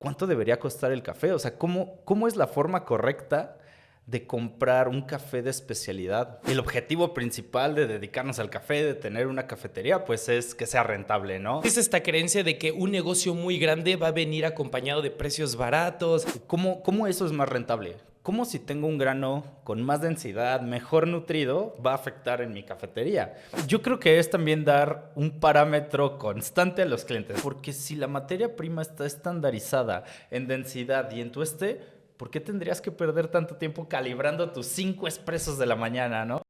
¿cuánto debería costar el café? O sea, ¿cómo es la forma correcta de comprar un café de especialidad? El objetivo principal de dedicarnos al café, de tener una cafetería, pues es que sea rentable, ¿no? Es esta creencia de que un negocio muy grande va a venir acompañado de precios baratos. ¿Cómo eso es más rentable? ¿Cómo si tengo un grano con más densidad, mejor nutrido, va a afectar en mi cafetería? Yo creo que es también dar un parámetro constante a los clientes, porque si la materia prima está estandarizada en densidad y en tueste, ¿por qué tendrías que perder tanto tiempo calibrando tus 5 expresos de la mañana, no?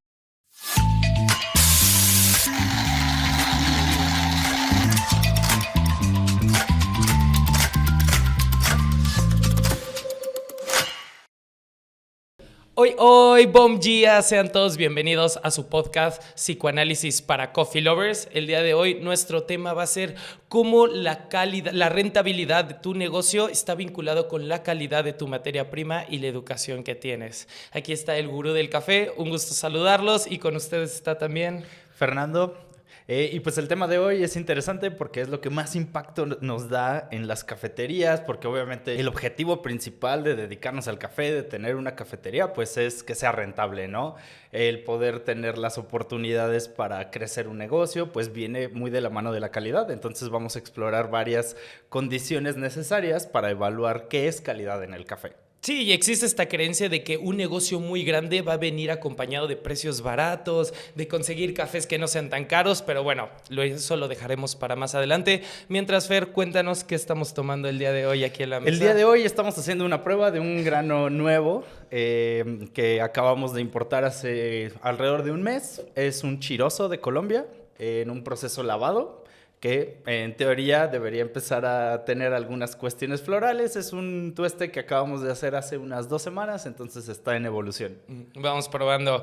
Hoy, bom dia, sean todos bienvenidos a su podcast Psicoanálisis para Coffee Lovers. El día de hoy nuestro tema va a ser cómo la rentabilidad de tu negocio está vinculado con la calidad de tu materia prima y la educación que tienes. Aquí está el gurú del café, un gusto saludarlos y con ustedes está también Fernando, y pues el tema de hoy es interesante porque es lo que más impacto nos da en las cafeterías, porque obviamente el objetivo principal de dedicarnos al café, de tener una cafetería, pues es que sea rentable, ¿no? El poder tener las oportunidades para crecer un negocio, pues viene muy de la mano de la calidad. Entonces vamos a explorar varias condiciones necesarias para evaluar qué es calidad en el café. Sí, y existe esta creencia de que un negocio muy grande va a venir acompañado de precios baratos, de conseguir cafés que no sean tan caros, pero bueno, eso lo dejaremos para más adelante. Mientras, Fer, cuéntanos qué estamos tomando el día de hoy aquí en la mesa. El día de hoy estamos haciendo una prueba de un grano nuevo que acabamos de importar hace alrededor de un mes. Es un chirozo de Colombia en un proceso lavado que en teoría debería empezar a tener algunas cuestiones florales. Es un tueste que acabamos de hacer hace unas 2 semanas, entonces está en evolución. Vamos probando.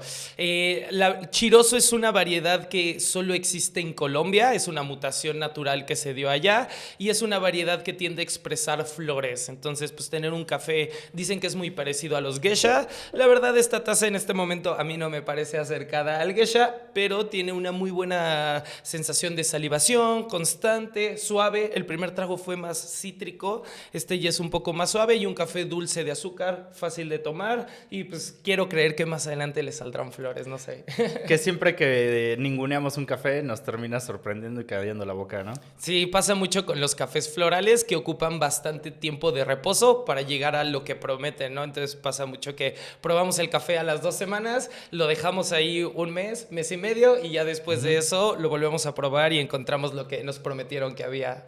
La Chirozo es una variedad que solo existe en Colombia, es una mutación natural que se dio allá y es una variedad que tiende a expresar flores. Entonces, pues tener un café, dicen que es muy parecido a los geisha. La verdad, esta taza en este momento a mí no me parece acercada al geisha, pero tiene una muy buena sensación de salivación, constante, suave. El primer trago fue más cítrico, este ya es un poco más suave y un café dulce de azúcar, fácil de tomar y pues quiero creer que más adelante le saldrán flores, no sé. Que siempre que ninguneamos un café nos termina sorprendiendo y cayendo la boca, ¿no? Sí, pasa mucho con los cafés florales que ocupan bastante tiempo de reposo para llegar a lo que prometen, ¿no? Entonces pasa mucho que probamos el café a las 2 semanas, lo dejamos ahí un mes, mes y medio y ya después de eso lo volvemos a probar y encontramos lo que nos prometieron que había.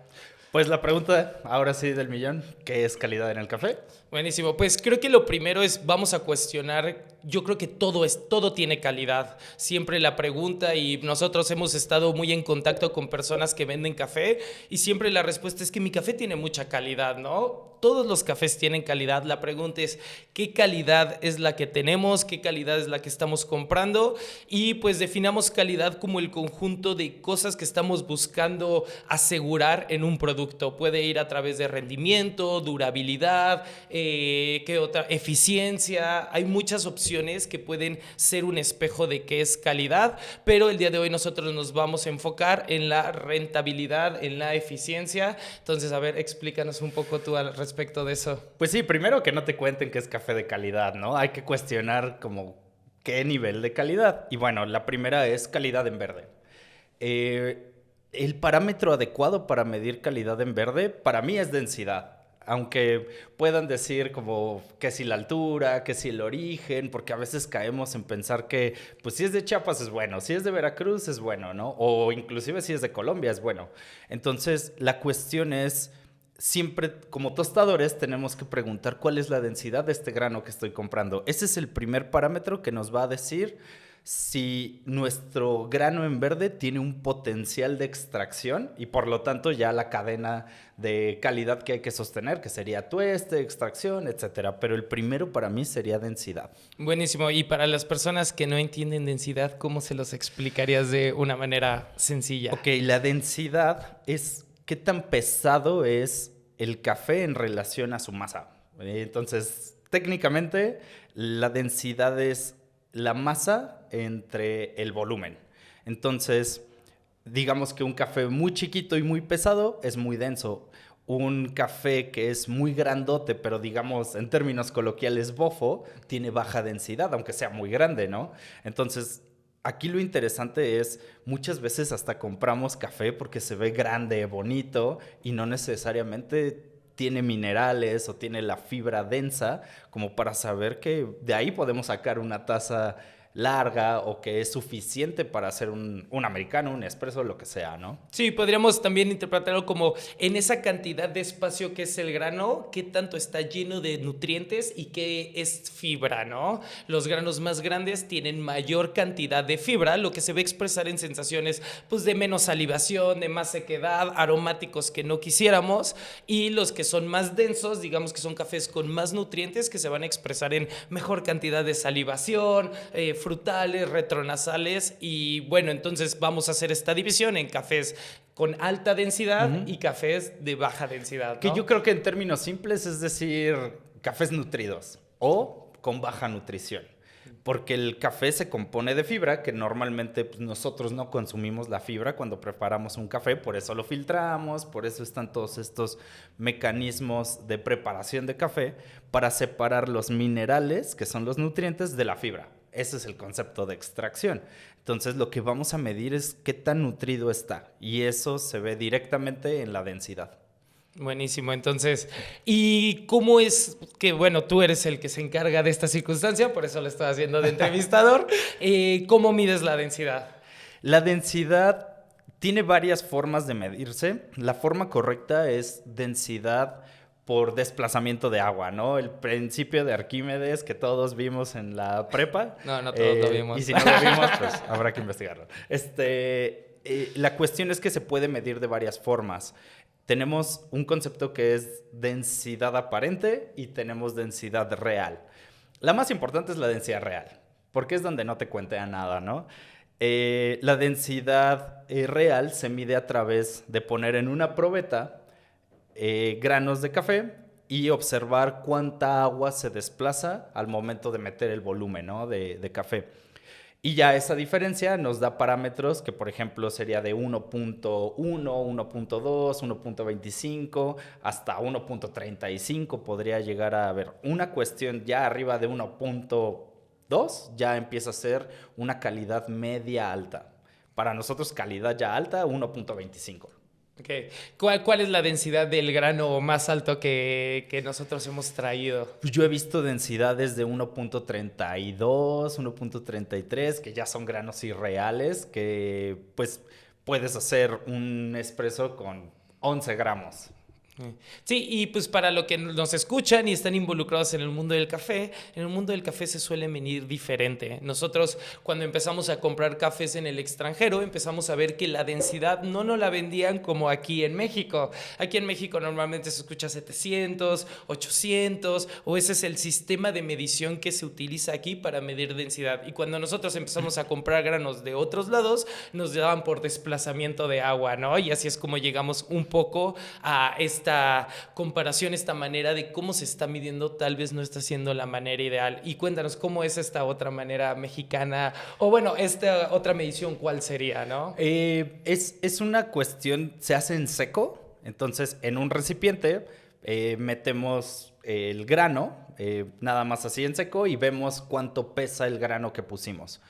Pues la pregunta, ahora sí del millón, ¿qué es calidad en el café? Buenísimo, pues creo que lo primero es, vamos a cuestionar, yo creo que todo tiene calidad, siempre la pregunta y nosotros hemos estado muy en contacto con personas que venden café y siempre la respuesta es que mi café tiene mucha calidad, ¿no? Todos los cafés tienen calidad, la pregunta es qué calidad es la que tenemos, qué calidad es la que estamos comprando y pues definamos calidad como el conjunto de cosas que estamos buscando asegurar en un producto, puede ir a través de rendimiento, durabilidad, ¿qué otra? Eficiencia. Hay muchas opciones que pueden ser un espejo de qué es calidad, pero el día de hoy nosotros nos vamos a enfocar en la rentabilidad, en la eficiencia. Entonces, a ver, explícanos un poco tú al respecto de eso. Pues sí, primero que no te cuenten que es café de calidad, ¿no? Hay que cuestionar como qué nivel de calidad. Y bueno, la primera es calidad en verde. El parámetro adecuado para medir calidad en verde para mí es densidad. Aunque puedan decir como que si la altura, que si el origen, porque a veces caemos en pensar que pues si es de Chiapas es bueno, si es de Veracruz es bueno, ¿no? O inclusive si es de Colombia es bueno. Entonces la cuestión es, siempre como tostadores tenemos que preguntar cuál es la densidad de este grano que estoy comprando. Ese es el primer parámetro que nos va a decir si nuestro grano en verde tiene un potencial de extracción y por lo tanto ya la cadena de calidad que hay que sostener, que sería tueste, extracción, etcétera. Pero el primero para mí sería densidad. Buenísimo. Y para las personas que no entienden densidad, ¿cómo se los explicarías de una manera sencilla? Ok, la densidad es qué tan pesado es el café en relación a su masa. Entonces, técnicamente, la densidad es la masa entre el volumen. Entonces, digamos que un café muy chiquito y muy pesado es muy denso. un café que es muy grandote, pero digamos en términos coloquiales bofo, tiene baja densidad, aunque sea muy grande, ¿no? Entonces, aquí lo interesante es, muchas veces hasta compramos café porque se ve grande, bonito, y no necesariamente tiene minerales o tiene la fibra densa como para saber que de ahí podemos sacar una taza larga o que es suficiente para hacer un americano, un espresso, lo que sea, ¿no? Sí, podríamos también interpretarlo como en esa cantidad de espacio que es el grano, qué tanto está lleno de nutrientes y qué es fibra, ¿no? Los granos más grandes tienen mayor cantidad de fibra, lo que se ve expresar en sensaciones pues de menos salivación, de más sequedad, aromáticos que no quisiéramos, y los que son más densos, digamos que son cafés con más nutrientes que se van a expresar en mejor cantidad de salivación, frutales, retronasales, y bueno, entonces vamos a hacer esta división en cafés con alta densidad y cafés de baja densidad, ¿no? Que yo creo que en términos simples es decir, cafés nutridos o con baja nutrición. Porque el café se compone de fibra, que normalmente pues, nosotros no consumimos la fibra cuando preparamos un café, por eso lo filtramos, por eso están todos estos mecanismos de preparación de café para separar los minerales, que son los nutrientes, de la fibra. Ese es el concepto de extracción. Entonces lo que vamos a medir es qué tan nutrido está y eso se ve directamente en la densidad. Buenísimo, entonces, ¿y cómo es que, bueno, tú eres el que se encarga de esta circunstancia, por eso lo estoy haciendo de entrevistador, ¿cómo mides la densidad? La densidad tiene varias formas de medirse. La forma correcta es densidad por desplazamiento de agua, ¿no? El principio de Arquímedes que todos vimos en la prepa. No todos lo vimos. Y si no lo vimos, pues habrá que investigarlo. La cuestión es que se puede medir de varias formas. Tenemos un concepto que es densidad aparente y tenemos densidad real. La más importante es la densidad real, porque es donde no te cuentea nada, ¿no? La densidad real se mide a través de poner en una probeta granos de café y observar cuánta agua se desplaza al momento de meter el volumen, ¿no? de café. Y ya esa diferencia nos da parámetros que, por ejemplo, sería de 1.1, 1.2, 1.25, hasta 1.35 podría llegar a haber. Una cuestión ya arriba de 1.2 ya empieza a ser una calidad media alta. Para nosotros calidad ya alta, 1.25. Okay. ¿Cuál es la densidad del grano más alto que nosotros hemos traído? Pues yo he visto densidades de 1.32, 1.33, que ya son granos irreales, que pues puedes hacer un espresso con 11 gramos. Sí, y pues para lo que nos escuchan y están involucrados en el mundo del café, en el mundo del café se suele venir diferente. Nosotros cuando empezamos a comprar cafés en el extranjero, empezamos a ver que la densidad no nos la vendían como aquí en México. Aquí en México normalmente se escucha 700, 800, o ese es el sistema de medición que se utiliza aquí para medir densidad. Y cuando nosotros empezamos a comprar granos de otros lados, nos daban por desplazamiento de agua, ¿no? Y así es como llegamos un poco a esta comparación, esta manera de cómo se está midiendo, tal vez no está siendo la manera ideal. Y cuéntanos, ¿cómo es esta otra manera mexicana? O bueno, esta otra medición, ¿cuál sería, no? Es una cuestión, se hace en seco, entonces en un recipiente metemos el grano, nada más así en seco, y vemos cuánto pesa el grano que pusimos.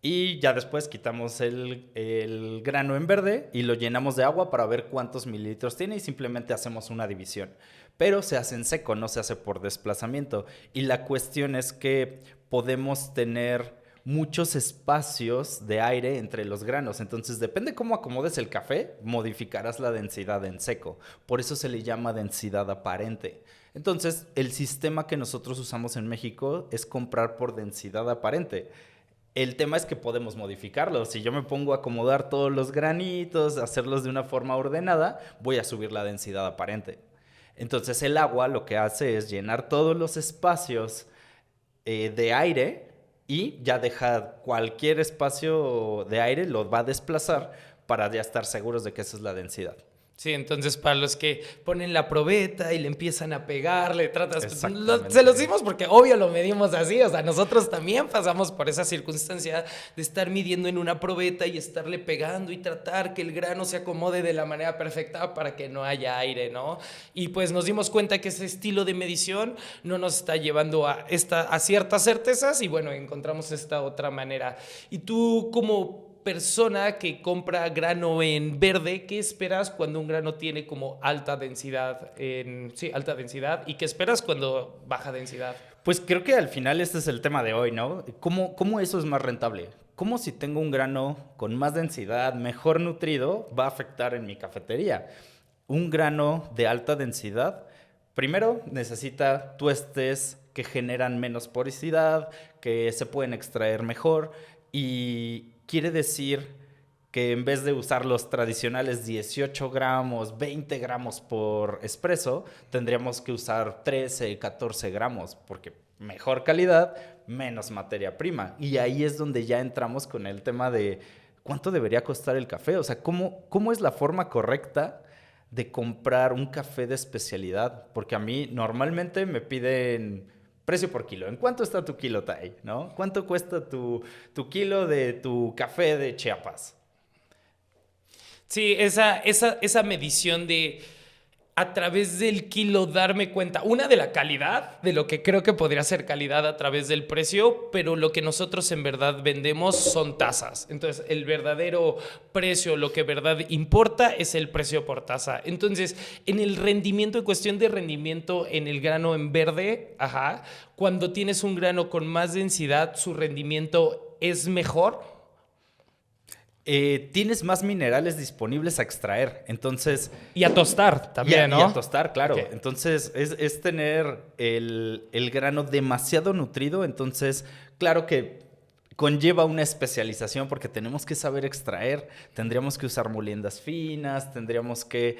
Y ya después quitamos el grano en verde y lo llenamos de agua para ver cuántos mililitros tiene y simplemente hacemos una división. Pero se hace en seco, no se hace por desplazamiento. Y la cuestión es que podemos tener muchos espacios de aire entre los granos. Entonces, depende cómo acomodes el café, modificarás la densidad en seco. Por eso se le llama densidad aparente. Entonces, el sistema que nosotros usamos en México es comprar por densidad aparente. El tema es que podemos modificarlo. Si yo me pongo a acomodar todos los granitos, hacerlos de una forma ordenada, voy a subir la densidad aparente. Entonces el agua lo que hace es llenar todos los espacios de aire y ya deja cualquier espacio de aire, lo va a desplazar para ya estar seguros de que esa es la densidad. Sí, entonces para los que ponen la probeta y le empiezan a pegar, le tratas... Exactamente. Se los dimos porque obvio lo medimos así, o sea, nosotros también pasamos por esa circunstancia de estar midiendo en una probeta y estarle pegando y tratar que el grano se acomode de la manera perfecta para que no haya aire, ¿no? Y pues nos dimos cuenta que ese estilo de medición no nos está llevando a ciertas certezas y bueno, encontramos esta otra manera. Y tú como persona que compra grano en verde, ¿qué esperas cuando un grano tiene como alta densidad? Sí, alta densidad. ¿Y qué esperas cuando baja densidad? Pues creo que al final este es el tema de hoy, ¿no? ¿Cómo eso es más rentable? ¿Cómo si tengo un grano con más densidad, mejor nutrido, va a afectar en mi cafetería? Un grano de alta densidad, primero necesita tuestes que generan menos porosidad, que se pueden extraer mejor y quiere decir que en vez de usar los tradicionales 18 gramos, 20 gramos por espresso, tendríamos que usar 13, 14 gramos, porque mejor calidad, menos materia prima. Y ahí es donde ya entramos con el tema de cuánto debería costar el café. O sea, ¿cómo es la forma correcta de comprar un café de especialidad? Porque a mí normalmente me piden precio por kilo. ¿En cuánto está tu kilo Thai? ¿No? ¿Cuánto cuesta tu kilo de tu café de Chiapas? Sí, esa medición de a través del kilo darme cuenta, una de la calidad, de lo que creo que podría ser calidad a través del precio, pero lo que nosotros en verdad vendemos son tazas. Entonces, el verdadero precio, lo que en verdad importa es el precio por taza. Entonces, en el rendimiento, en cuestión de rendimiento en el grano en verde, cuando tienes un grano con más densidad, su rendimiento es mejor. Tienes más minerales disponibles a extraer, entonces... Y a tostar también, ¿no? Y a tostar, claro. Okay. Entonces, es tener el grano demasiado nutrido, entonces, claro que conlleva una especialización porque tenemos que saber extraer, tendríamos que usar moliendas finas, tendríamos que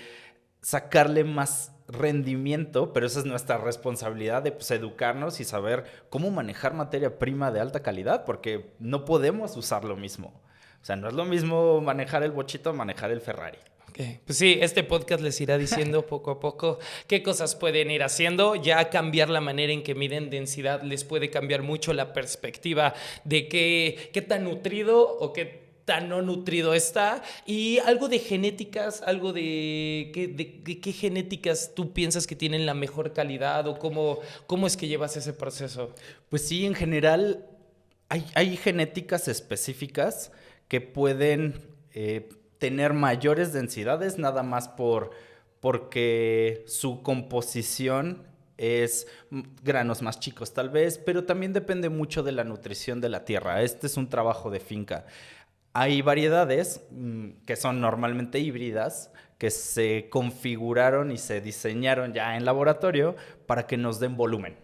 sacarle más rendimiento, pero esa es nuestra responsabilidad de pues, educarnos y saber cómo manejar materia prima de alta calidad, porque no podemos usar lo mismo. O sea, no es lo mismo manejar el bochito a manejar el Ferrari. Okay. Pues sí, este podcast les irá diciendo poco a poco qué cosas pueden ir haciendo. Ya cambiar la manera en que miden densidad les puede cambiar mucho la perspectiva de qué tan nutrido o qué tan no nutrido está. Y algo de genéticas, algo de qué genéticas tú piensas que tienen la mejor calidad o cómo es que llevas ese proceso. Pues sí, en general hay genéticas específicas que pueden tener mayores densidades nada más porque su composición es granos más chicos tal vez, pero también depende mucho de la nutrición de la tierra. Este es un trabajo de finca. Hay variedades que son normalmente híbridas, que se configuraron y se diseñaron ya en laboratorio para que nos den volumen,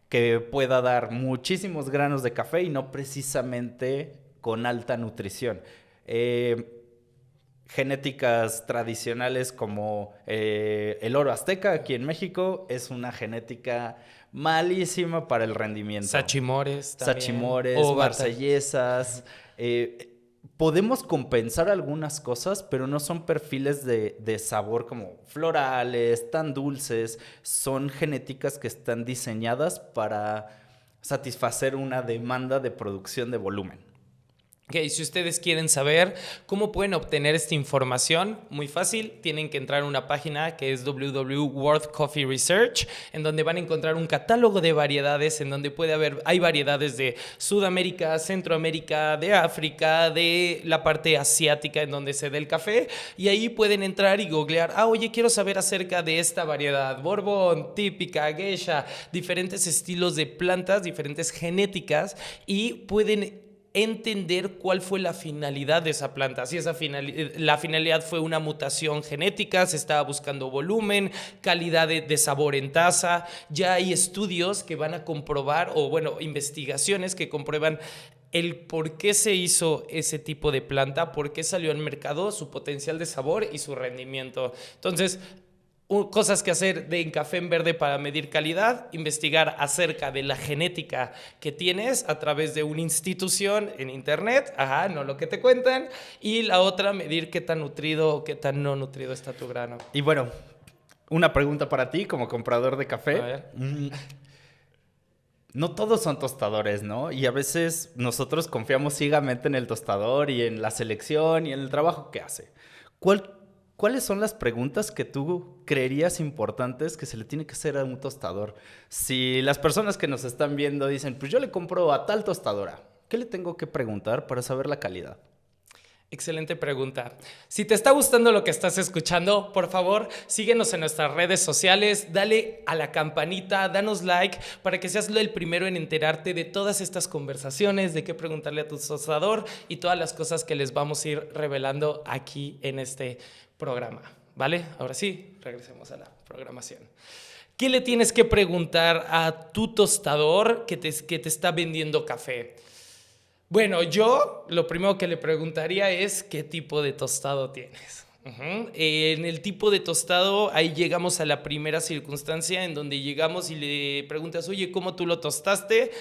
que pueda dar muchísimos granos de café y no precisamente con alta nutrición. Genéticas tradicionales como el oro azteca aquí en México es una genética malísima para el rendimiento. Sachimores también. Sachimores, marsellesas. Podemos compensar algunas cosas, pero no son perfiles de sabor como florales, tan dulces. Son genéticas que están diseñadas para satisfacer una demanda de producción de volumen. Ok, si ustedes quieren saber cómo pueden obtener esta información, muy fácil, tienen que entrar a una página que es www.World Coffee Research, en donde van a encontrar un catálogo de variedades, en donde hay variedades de Sudamérica, Centroamérica, de África, de la parte asiática en donde se da el café, y ahí pueden entrar y googlear, oye, quiero saber acerca de esta variedad, Borbón, típica, geisha, diferentes estilos de plantas, diferentes genéticas, y pueden entender cuál fue la finalidad de esa planta. Si la finalidad fue una mutación genética, se estaba buscando volumen, calidad de sabor en taza. Ya hay estudios que van a comprobar, o bueno, investigaciones que comprueban el por qué se hizo ese tipo de planta, por qué salió al mercado, su potencial de sabor y su rendimiento. Entonces, Cosas que hacer en Café en Verde para medir calidad, investigar acerca de la genética que tienes a través de una institución en internet, ajá, no lo que te cuentan, y la otra, medir qué tan nutrido o qué tan no nutrido está tu grano. Y bueno, una pregunta para ti como comprador de café. A ver. No todos son tostadores, ¿no? Y a veces nosotros confiamos ciegamente en el tostador y en la selección y en el trabajo que hace. ¿Cuáles son las preguntas que tú creerías importantes que se le tiene que hacer a un tostador? Si las personas que nos están viendo dicen, pues yo le compro a tal tostadora, ¿qué le tengo que preguntar para saber la calidad? Excelente pregunta. Si te está gustando lo que estás escuchando, por favor, síguenos en nuestras redes sociales, dale a la campanita, danos like para que seas el primero en enterarte de todas estas conversaciones, de qué preguntarle a tu tostador y todas las cosas que les vamos a ir revelando aquí en este programa. ¿Vale? Ahora sí, regresemos a la programación. ¿Qué le tienes que preguntar a tu tostador que te está vendiendo café? Bueno, yo lo primero que le preguntaría es qué tipo de tostado tienes. En el tipo de tostado, ahí llegamos a la primera circunstancia en donde llegamos y le preguntas, oye, ¿cómo tú lo tostaste?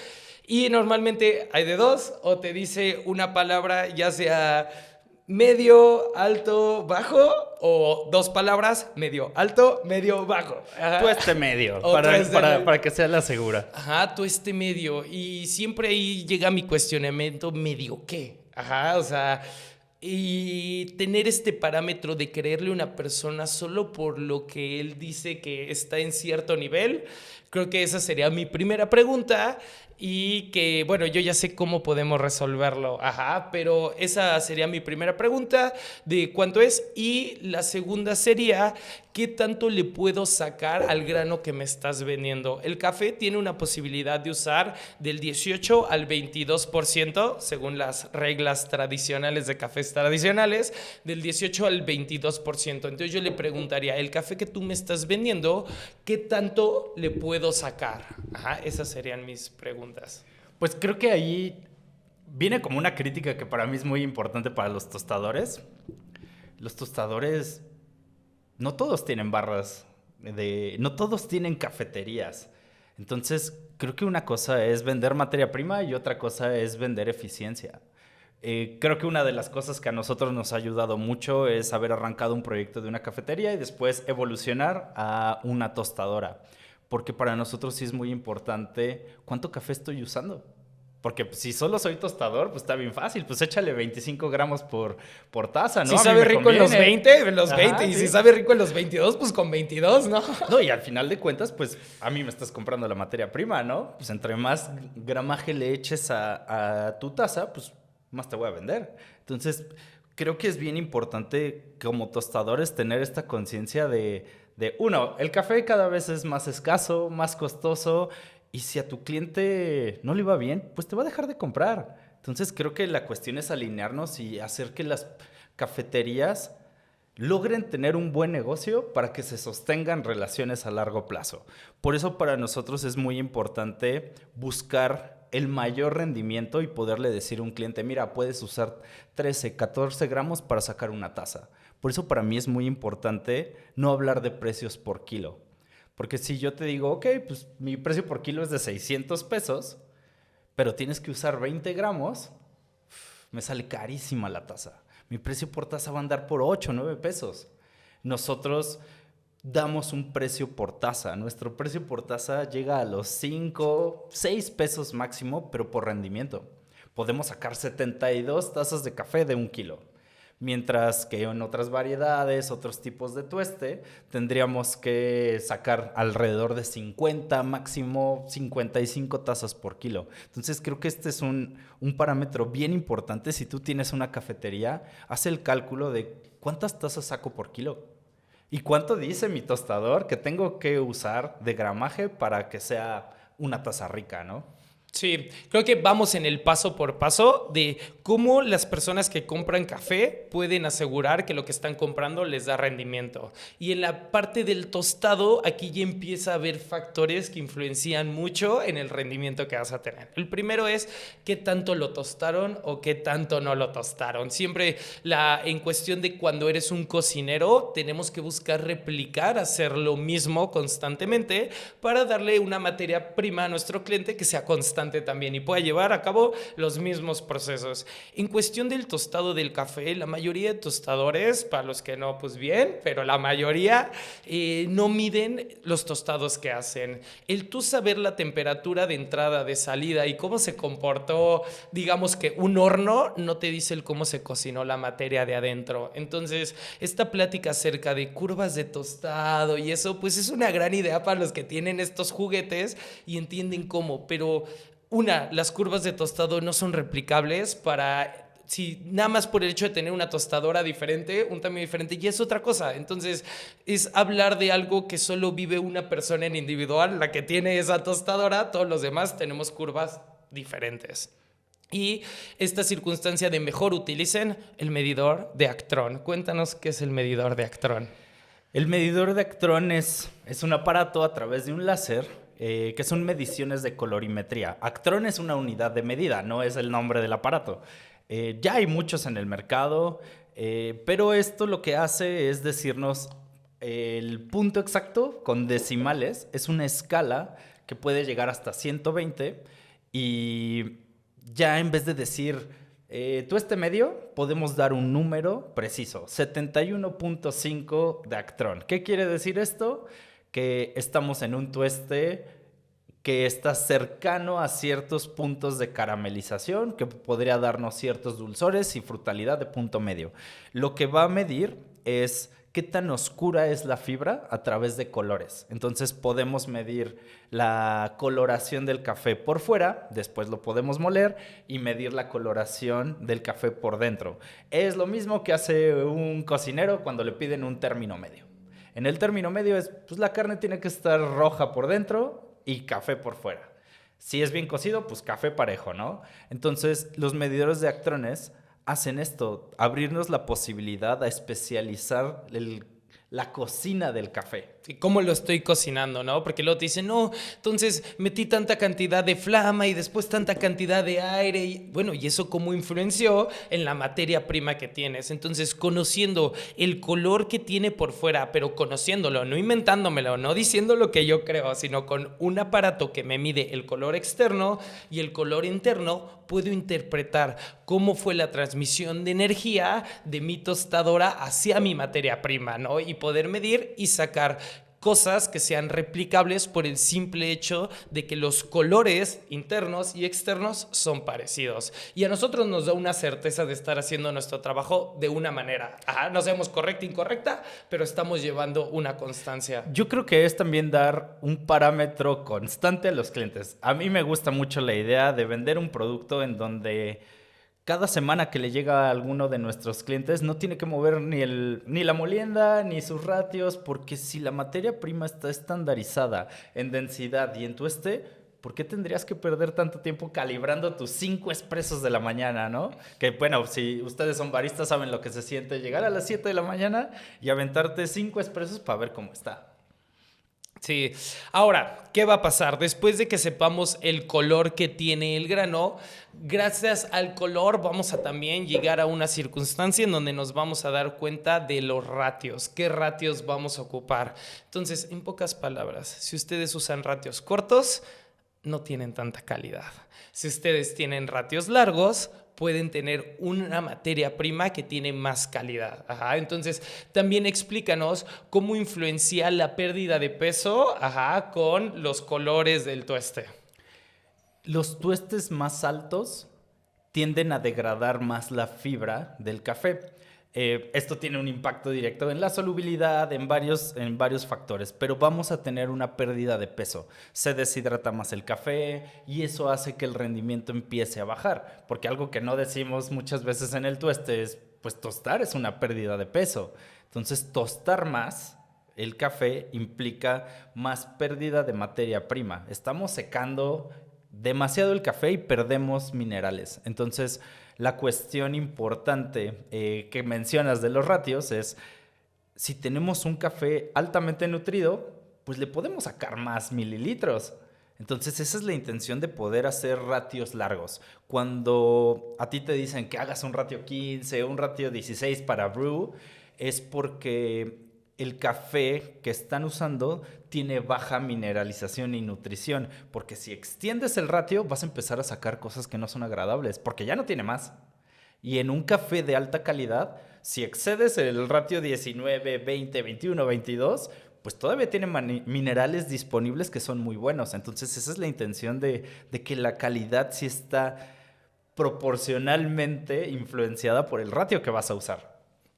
Y normalmente hay de dos, o te dice una palabra, ya sea medio, alto, bajo, o dos palabras, medio, alto, medio, bajo. Ajá. Tueste medio, para que sea la segura. Ajá, tueste medio. Y siempre ahí llega mi cuestionamiento, ¿medio qué? Ajá, o sea, y tener este parámetro de creerle a una persona solo por lo que él dice que está en cierto nivel, creo que esa sería mi primera pregunta. Y que, bueno, yo ya sé cómo podemos resolverlo, ajá, pero esa sería mi primera pregunta de cuánto es. Y la segunda sería, ¿qué tanto le puedo sacar al grano que me estás vendiendo? El café tiene una posibilidad de usar del 18 al 22%, según las reglas tradicionales de cafés tradicionales, del 18 al 22%. Entonces yo le preguntaría, el café que tú me estás vendiendo, ¿qué tanto le puedo sacar? Ajá, esas serían mis preguntas. Pues creo que ahí viene como una crítica que para mí es muy importante para los tostadores. Los tostadores, no todos tienen barras, no todos tienen cafeterías. Entonces, creo que una cosa es vender materia prima y otra cosa es vender eficiencia. Creo que una de las cosas que a nosotros nos ha ayudado mucho es haber arrancado un proyecto de una cafetería y después evolucionar a una tostadora. Porque para nosotros sí es muy importante cuánto café estoy usando. Porque si solo soy tostador, pues está bien fácil. Pues échale 25 gramos por taza, ¿no? Si sabe rico en los 20, en los 20. Ajá, y sí. si sabe rico en los 22, pues con 22, ¿no? No, y al final de cuentas, pues a mí me estás comprando la materia prima, ¿no? Pues entre más gramaje le eches a tu taza, pues más te voy a vender. Entonces, creo que es bien importante como tostadores tener esta conciencia de uno, el café cada vez es más escaso, más costoso, y si a tu cliente no le va bien, pues te va a dejar de comprar. Entonces creo que la cuestión es alinearnos y hacer que las cafeterías logren tener un buen negocio para que se sostengan relaciones a largo plazo. Por eso para nosotros es muy importante buscar el mayor rendimiento y poderle decir a un cliente, mira, puedes usar 13, 14 gramos para sacar una taza. Por eso para mí es muy importante no hablar de precios por kilo. Porque si yo te digo, ok, pues mi precio por kilo es de 600 pesos, pero tienes que usar 20 gramos, me sale carísima la taza. Mi precio por taza va a andar por 8, 9 pesos. Nosotros damos un precio por taza. Nuestro precio por taza llega a los 5, 6 pesos máximo, pero por rendimiento. Podemos sacar 72 tazas de café de 1 kilo. Mientras que en otras variedades, otros tipos de tueste, tendríamos que sacar alrededor de 50, máximo 55 tazas por kilo. Entonces creo que este es un parámetro bien importante. Si tú tienes una cafetería, haz el cálculo de cuántas tazas saco por kilo. ¿Y cuánto dice mi tostador que tengo que usar de gramaje para que sea una taza rica, ¿no? Sí, creo que vamos en el paso por paso de cómo las personas que compran café pueden asegurar que lo que están comprando les da rendimiento. Y en la parte del tostado, aquí ya empieza a haber factores que influencian mucho en el rendimiento que vas a tener. El primero es qué tanto lo tostaron o qué tanto no lo tostaron. Siempre en cuestión de cuando eres un cocinero, tenemos que buscar replicar, hacer lo mismo constantemente para darle una materia prima a nuestro cliente que sea constante también y pueda llevar a cabo los mismos procesos. En cuestión del tostado del café, la mayoría de tostadores, para los que no, pues bien, pero la mayoría no miden los tostados que hacen. El tú saber la temperatura de entrada, de salida y cómo se comportó, digamos que un horno, no te dice el cómo se cocinó la materia de adentro. Entonces, esta plática acerca de curvas de tostado y eso, pues es una gran idea para los que tienen estos juguetes y entienden cómo, pero las curvas de tostado no son replicables para si nada más por el hecho de tener una tostadora diferente, un tamaño diferente, y es otra cosa. Entonces, es hablar de algo que solo vive una persona en individual, la que tiene esa tostadora, todos los demás tenemos curvas diferentes. Y esta circunstancia de mejor utilicen el medidor de Actron. Cuéntanos qué es el medidor de Actron. El medidor de Actron es un aparato a través de un láser que son mediciones de colorimetría. Actron es una unidad de medida, no es el nombre del aparato. Ya hay muchos en el mercado, pero esto lo que hace es decirnos el punto exacto con decimales. Es una escala que puede llegar hasta 120 y ya en vez de decir tueste medio, podemos dar un número preciso, 71.5 de Actron. ¿Qué quiere decir esto? Que estamos en un tueste que está cercano a ciertos puntos de caramelización, que podría darnos ciertos dulzores y frutalidad de punto medio. Lo que va a medir es qué tan oscura es la fibra a través de colores. Entonces podemos medir la coloración del café por fuera, después lo podemos moler y medir la coloración del café por dentro. Es lo mismo que hace un cocinero cuando le piden un término medio. En el término medio pues la carne tiene que estar roja por dentro y café por fuera. Si es bien cocido, pues café parejo, ¿no? Entonces, los medidores de Actrones hacen esto, abrirnos la posibilidad a especializar la cocina del café. Sí, cómo lo estoy cocinando, ¿no? Porque luego te dicen, no, entonces metí tanta cantidad de flama y después tanta cantidad de aire. Y, bueno, ¿y eso cómo influenció en la materia prima que tienes? Entonces, conociendo el color que tiene por fuera, pero conociéndolo, no inventándomelo, no diciendo lo que yo creo, sino con un aparato que me mide el color externo y el color interno, puedo interpretar cómo fue la transmisión de energía de mi tostadora hacia mi materia prima, ¿no? Y poder medir y sacar cosas que sean replicables por el simple hecho de que los colores internos y externos son parecidos. Y a nosotros nos da una certeza de estar haciendo nuestro trabajo de una manera. No sabemos correcta, incorrecta, pero estamos llevando una constancia. Yo creo que es también dar un parámetro constante a los clientes. A mí me gusta mucho la idea de vender un producto en donde cada semana que le llega a alguno de nuestros clientes no tiene que mover ni la molienda ni sus ratios, porque si la materia prima está estandarizada en densidad y en tueste, ¿por qué tendrías que perder tanto tiempo calibrando tus 5 expresos de la mañana, no? Que bueno, si ustedes son baristas saben lo que se siente llegar a las 7 de la mañana y aventarte 5 expresos para ver cómo está. Sí. Ahora, ¿qué va a pasar? Después de que sepamos el color que tiene el grano, gracias al color vamos a también llegar a una circunstancia en donde nos vamos a dar cuenta de los ratios. ¿Qué ratios vamos a ocupar? Entonces, en pocas palabras, si ustedes usan ratios cortos, no tienen tanta calidad. Si ustedes tienen ratios largos, pueden tener una materia prima que tiene más calidad. Entonces, también explícanos cómo influencia la pérdida de peso con los colores del tueste. Los tuestes más altos tienden a degradar más la fibra del café. Esto tiene un impacto directo en la solubilidad, en varios factores, pero vamos a tener una pérdida de peso. Se deshidrata más el café y eso hace que el rendimiento empiece a bajar, porque algo que no decimos muchas veces en el tueste es, pues tostar es una pérdida de peso. Entonces, tostar más el café implica más pérdida de materia prima. Estamos secando demasiado el café y perdemos minerales. Entonces, la cuestión importante que mencionas de los ratios es, si tenemos un café altamente nutrido, pues le podemos sacar más mililitros. Entonces, esa es la intención de poder hacer ratios largos. Cuando a ti te dicen que hagas un ratio 15, un ratio 16 para brew, es porque el café que están usando tiene baja mineralización y nutrición, porque si extiendes el ratio vas a empezar a sacar cosas que no son agradables, porque ya no tiene más. Y en un café de alta calidad, si excedes el ratio 19, 20, 21, 22, pues todavía tiene minerales disponibles que son muy buenos. Entonces esa es la intención de que la calidad sí está proporcionalmente influenciada por el ratio que vas a usar.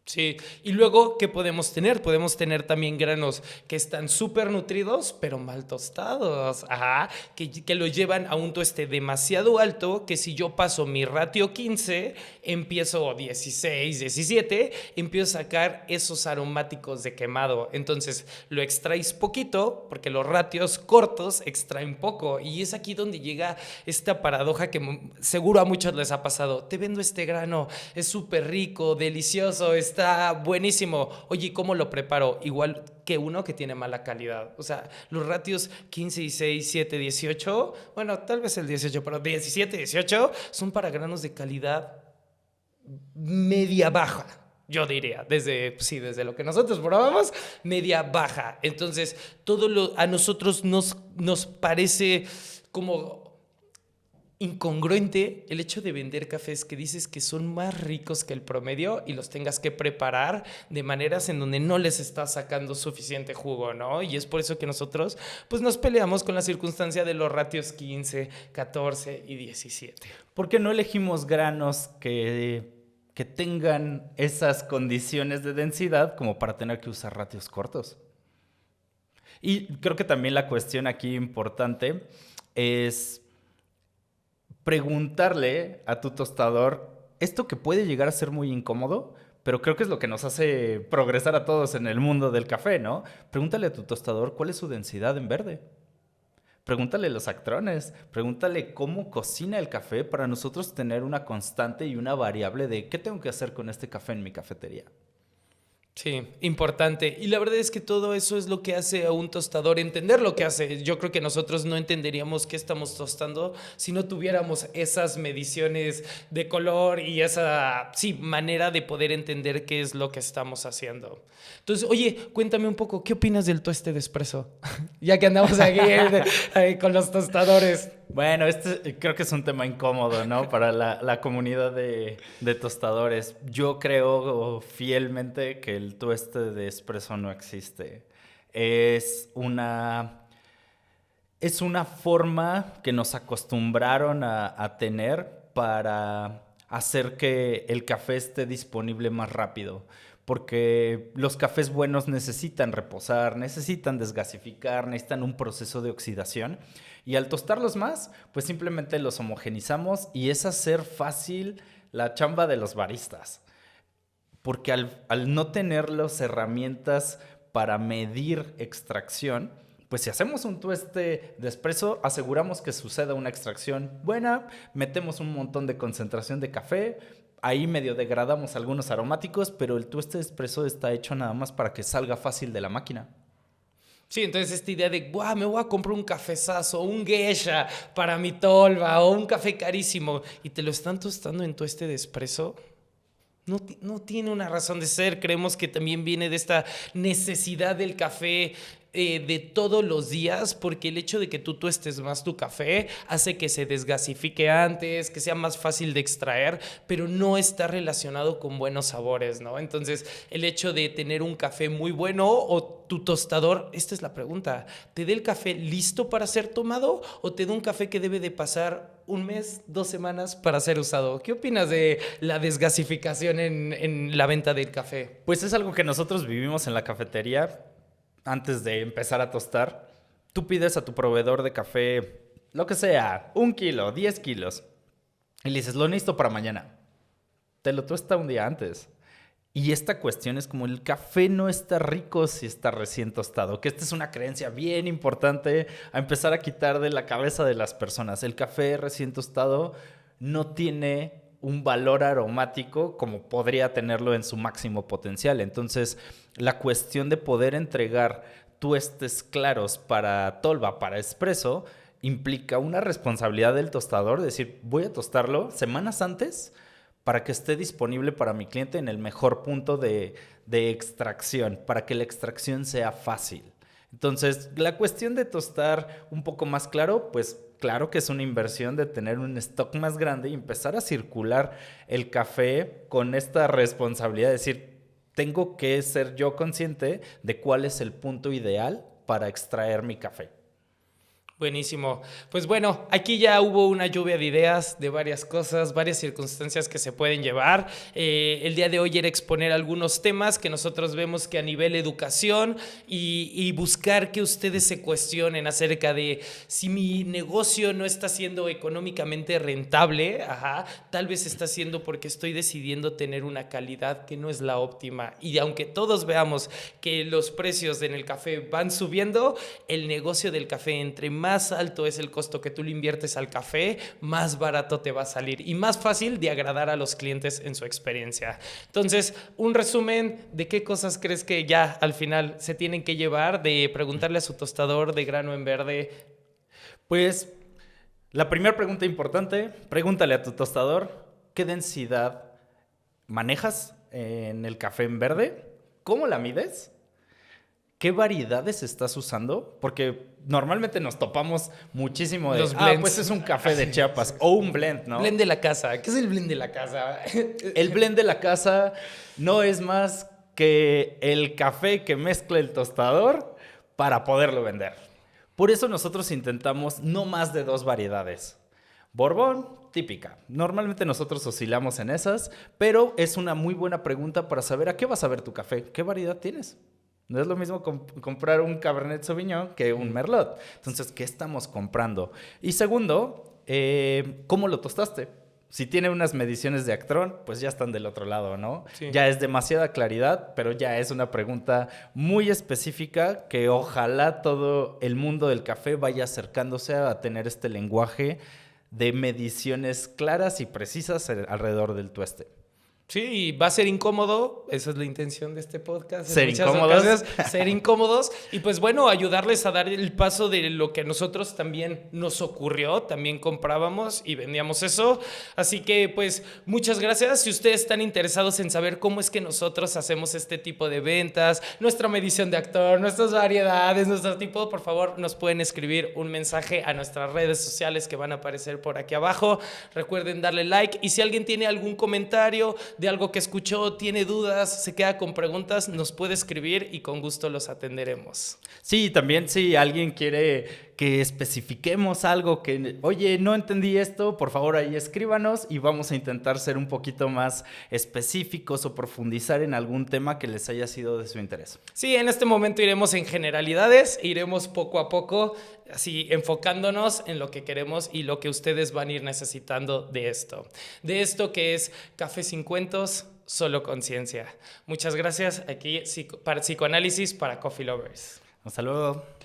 Sí, y luego, ¿qué podemos tener? Podemos tener también granos que están súper nutridos, pero mal tostados. Ajá, que lo llevan a un tueste demasiado alto, que si yo paso mi ratio 15, empiezo 16, 17, empiezo a sacar esos aromáticos de quemado. Entonces, lo extraes poquito, porque los ratios cortos extraen poco. Y es aquí donde llega esta paradoja que seguro a muchos les ha pasado. Te vendo este grano, es súper rico, delicioso, está buenísimo. Oye, ¿cómo lo preparo? Igual que uno que tiene mala calidad. O sea, los ratios 15, 16, 7, 18, bueno, tal vez el 18, pero 17, 18 son para granos de calidad media baja. Yo diría, desde lo que nosotros probamos, media baja. Entonces, a nosotros nos parece como incongruente el hecho de vender cafés que dices que son más ricos que el promedio y los tengas que preparar de maneras en donde no les estás sacando suficiente jugo, ¿no? Y es por eso que nosotros pues nos peleamos con la circunstancia de los ratios 15, 14 y 17. ¿Por qué no elegimos granos que tengan esas condiciones de densidad como para tener que usar ratios cortos? Y creo que también la cuestión aquí importante es preguntarle a tu tostador esto que puede llegar a ser muy incómodo, pero creo que es lo que nos hace progresar a todos en el mundo del café, ¿no? Pregúntale a tu tostador cuál es su densidad en verde. Pregúntale los actrones, pregúntale cómo cocina el café para nosotros tener una constante y una variable de qué tengo que hacer con este café en mi cafetería. Sí, importante. Y la verdad es que todo eso es lo que hace a un tostador entender lo que hace. Yo creo que nosotros no entenderíamos qué estamos tostando si no tuviéramos esas mediciones de color y esa, sí, manera de poder entender qué es lo que estamos haciendo. Entonces, oye, cuéntame un poco, ¿qué opinas del tueste de espresso? Ya que andamos aquí con los tostadores. Bueno, este creo que es un tema incómodo, ¿no? Para la comunidad de tostadores. Yo creo fielmente que el tueste de espresso no existe. Es una forma que nos acostumbraron a tener para hacer que el café esté disponible más rápido. Porque los cafés buenos necesitan reposar, necesitan desgasificar, necesitan un proceso de oxidación. Y al tostarlos más, pues simplemente los homogenizamos y es hacer fácil la chamba de los baristas. Porque al no tener las herramientas para medir extracción, pues si hacemos un tueste de espresso, aseguramos que suceda una extracción buena, metemos un montón de concentración de café, ahí medio degradamos algunos aromáticos, pero el tueste de espresso está hecho nada más para que salga fácil de la máquina. Sí, entonces esta idea de, me voy a comprar un cafezazo, un geisha para mi tolva o un café carísimo y te lo están tostando en tueste de espresso, no tiene una razón de ser. Creemos que también viene de esta necesidad del café de todos los días, porque el hecho de que tú tuestes más tu café hace que se desgasifique antes, que sea más fácil de extraer, pero no está relacionado con buenos sabores, ¿no? Entonces, el hecho de tener un café muy bueno o tu tostador, esta es la pregunta, ¿te dé el café listo para ser tomado o te da un café que debe de pasar un mes, 2 semanas para ser usado? ¿Qué opinas de la desgasificación en la venta del café? Pues es algo que nosotros vivimos en la cafetería. Antes de empezar a tostar, tú pides a tu proveedor de café, lo que sea, 1 kilo, 10 kilos, y le dices, lo necesito para mañana. Te lo tuesta un día antes. Y esta cuestión es como el café no está rico si está recién tostado, que esta es una creencia bien importante a empezar a quitar de la cabeza de las personas. El café recién tostado no tiene un valor aromático como podría tenerlo en su máximo potencial. Entonces, la cuestión de poder entregar tuestes claros para tolva, para espresso, implica una responsabilidad del tostador, de decir, voy a tostarlo semanas antes para que esté disponible para mi cliente en el mejor punto de extracción, para que la extracción sea fácil. Entonces, la cuestión de tostar un poco más claro, pues claro que es una inversión de tener un stock más grande y empezar a circular el café con esta responsabilidad de decir, tengo que ser yo consciente de cuál es el punto ideal para extraer mi café. Buenísimo. Pues bueno, aquí ya hubo una lluvia de ideas, de varias cosas, varias circunstancias que se pueden llevar. El día de hoy era exponer algunos temas que nosotros vemos que a nivel educación y buscar que ustedes se cuestionen acerca de si mi negocio no está siendo económicamente rentable, tal vez está siendo porque estoy decidiendo tener una calidad que no es la óptima. Y aunque todos veamos que los precios en el café van subiendo, el negocio del café entre más alto es el costo que tú le inviertes al café, más barato te va a salir y más fácil de agradar a los clientes en su experiencia. Entonces, un resumen de qué cosas crees que ya al final se tienen que llevar de preguntarle a su tostador de grano en verde. Pues, la primera pregunta importante, pregúntale a tu tostador qué densidad manejas en el café en verde, cómo la mides, qué variedades estás usando, porque normalmente nos topamos muchísimo de, pues es un café de Chiapas o un blend, ¿no? Blend de la casa. ¿Qué es el blend de la casa? El blend de la casa no es más que el café que mezcla el tostador para poderlo vender. Por eso nosotros intentamos no más de 2 variedades. Borbón, típica. Normalmente nosotros oscilamos en esas, pero es una muy buena pregunta para saber a qué vas a ver tu café, qué variedad tienes. No es lo mismo comprar un Cabernet Sauvignon que un Merlot. Entonces, ¿qué estamos comprando? Y segundo, ¿cómo lo tostaste? Si tiene unas mediciones de Actron, pues ya están del otro lado, ¿no? Sí. Ya es demasiada claridad, pero ya es una pregunta muy específica que ojalá todo el mundo del café vaya acercándose a tener este lenguaje de mediciones claras y precisas alrededor del tueste. Sí, va a ser incómodo, esa es la intención de este podcast. Ser incómodos. Ser incómodos y pues bueno, ayudarles a dar el paso de lo que a nosotros también nos ocurrió, también comprábamos y vendíamos eso. Así que pues muchas gracias. Si ustedes están interesados en saber cómo es que nosotros hacemos este tipo de ventas, nuestra medición de actor, nuestras variedades, nuestro tipo, por favor nos pueden escribir un mensaje a nuestras redes sociales que van a aparecer por aquí abajo. Recuerden darle like y si alguien tiene algún comentario de algo que escuchó, tiene dudas, se queda con preguntas, nos puede escribir y con gusto los atenderemos. Sí, también si alguien quiere que especifiquemos algo que, oye, no entendí esto, por favor ahí escríbanos y vamos a intentar ser un poquito más específicos o profundizar en algún tema que les haya sido de su interés. Sí, en este momento iremos en generalidades, iremos poco a poco, así enfocándonos en lo que queremos y lo que ustedes van a ir necesitando de esto. De esto que es Café Sin Cuentos, solo conciencia. Muchas gracias aquí para Psicoanálisis para Coffee Lovers. Un saludo.